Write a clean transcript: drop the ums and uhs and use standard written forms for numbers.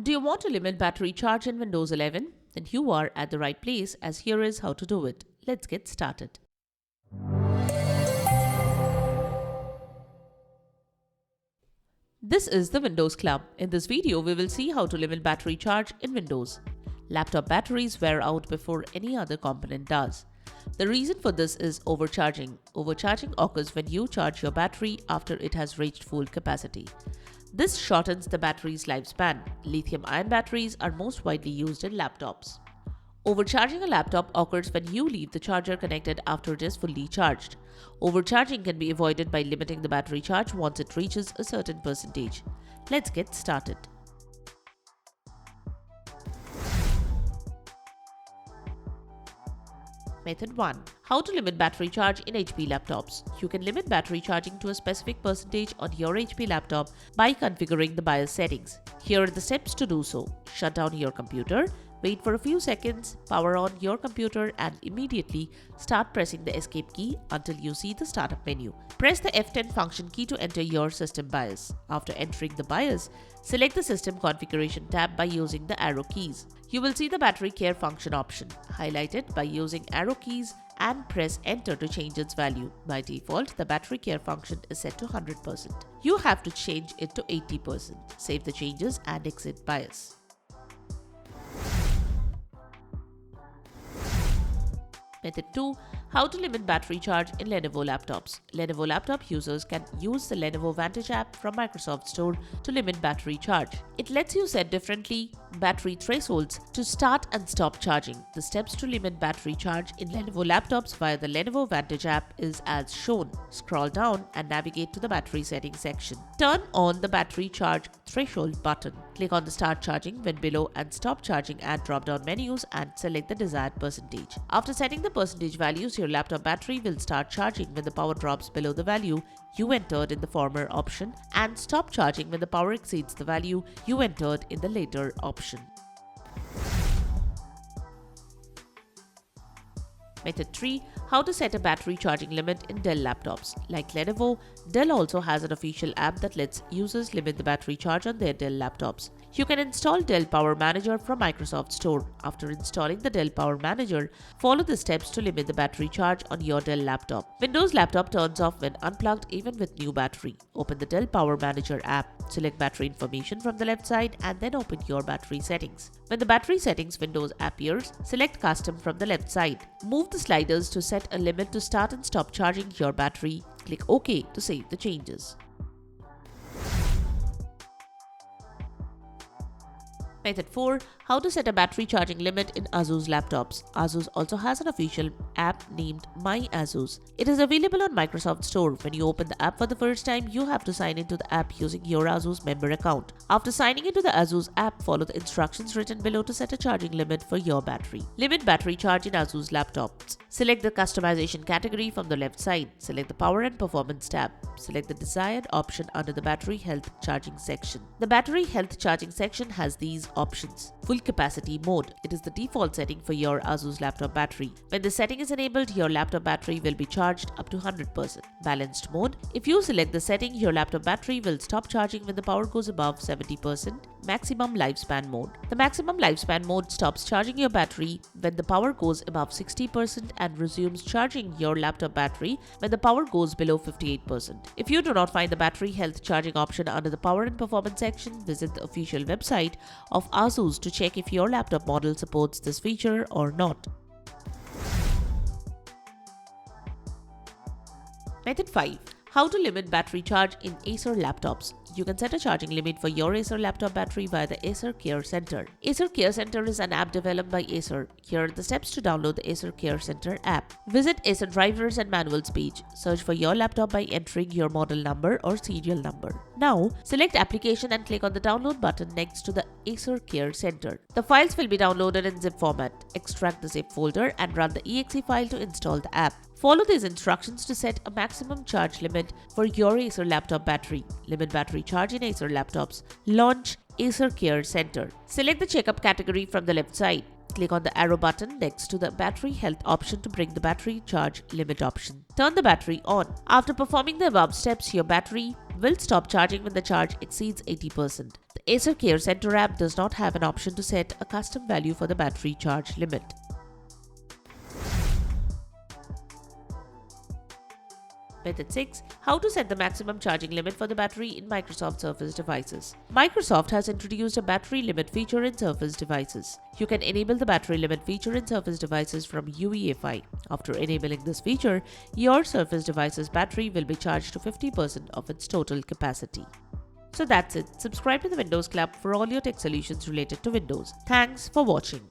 Do you want to limit battery charge in Windows 11? Then you are at the right place, as here is how to do it. Let's get started. This is the Windows Club. In this video, we will see how to limit battery charge in Windows. Laptop batteries wear out before any other component does. The reason for this is overcharging. Overcharging occurs when you charge your battery after it has reached full capacity. This shortens the battery's lifespan. Lithium-ion batteries are most widely used in laptops. Overcharging a laptop occurs when you leave the charger connected after it is fully charged. Overcharging can be avoided by limiting the battery charge once it reaches a certain percentage. Let's get started. Method 1. How to limit battery charge in HP laptops. You can limit battery charging to a specific percentage on your HP laptop by configuring the BIOS settings. Here are the steps to do so. Shut down your computer, wait for a few seconds, power on your computer and immediately start pressing the escape key until you see the startup menu. Press the F10 function key to enter your system BIOS. After entering the BIOS, select the System Configuration tab by using the arrow keys. You will see the Battery Care function option. Highlight it by using arrow keys and press Enter to change its value. By default, the Battery Care function is set to 100%. You have to change it to 80%. Save the changes and exit BIOS. Method 2. How to limit battery charge in Lenovo laptops. Lenovo laptop users can use the Lenovo Vantage app from Microsoft Store to limit battery charge. It lets you set differently battery thresholds to start and stop charging. The steps to limit battery charge in Lenovo laptops via the Lenovo Vantage app is as shown. Scroll down and navigate to the battery settings section. Turn on the battery charge threshold button. Click on the Start Charging when below and Stop Charging and drop-down menus and select the desired percentage. After setting the percentage values, your laptop battery will start charging when the power drops below the value you entered in the former option and stop charging when the power exceeds the value you entered in the later option. Method 3. How to set a battery charging limit in Dell laptops. Like Lenovo, Dell also has an official app that lets users limit the battery charge on their Dell laptops. You can install Dell Power Manager from Microsoft Store. After installing the Dell Power Manager, follow the steps to limit the battery charge on your Dell laptop. Windows laptop turns off when unplugged even with new battery. Open the Dell Power Manager app. Select battery information from the left side and then open your battery settings. When the battery settings window appears, select Custom from the left side. Move the sliders to set a limit to start and stop charging your battery. Click OK to save the changes. Method 4. How to set a battery charging limit in ASUS laptops. ASUS also has an official app named My ASUS. It is available on Microsoft Store. When you open the app for the first time, you have to sign into the app using your ASUS member account. After signing into the ASUS app, follow the instructions written below to set a charging limit for your battery. Limit battery charge in ASUS laptops. Select the customization category from the left side. Select the Power and Performance tab. Select the desired option under the Battery Health Charging section. The Battery Health Charging section has these options. Full capacity mode. It is the default setting for your ASUS laptop battery. When the setting is enabled, your laptop battery will be charged up to 100%. Balanced mode. If you select the setting, your laptop battery will stop charging when the power goes above 70%. Maximum lifespan mode. The maximum lifespan mode stops charging your battery when the power goes above 60% and resumes charging your laptop battery when the power goes below 58%. If you do not find the battery health charging option under the Power and Performance section, visit the official website of ASUS to check if your laptop model supports this feature or not. Method 5. How to limit battery charge in Acer laptops. You can set a charging limit for your Acer laptop battery via the Acer Care Center. Acer Care Center is an app developed by Acer. Here are the steps to download the Acer Care Center app. Visit Acer Drivers and Manuals page. Search for your laptop by entering your model number or serial number. Now, select Application and click on the Download button next to the Acer Care Center. The files will be downloaded in zip format. Extract the zip folder and run the exe file to install the app. Follow these instructions to set a maximum charge limit for your Acer laptop battery. Limit battery charge in Acer laptops. Launch Acer Care Center. Select the checkup category from the left side. Click on the arrow button next to the battery health option to bring the battery charge limit option. Turn the battery on. After performing the above steps, your battery will stop charging when the charge exceeds 80%. The Acer Care Center app does not have an option to set a custom value for the battery charge limit. Method 6. How to set the maximum charging limit for the battery in Microsoft Surface devices. Microsoft has introduced a battery limit feature in Surface devices. You can enable the battery limit feature in Surface devices from UEFI. After enabling this feature, your Surface device's battery will be charged to 50% of its total capacity. So that's it. Subscribe to the Windows Club for all your tech solutions related to Windows. Thanks for watching.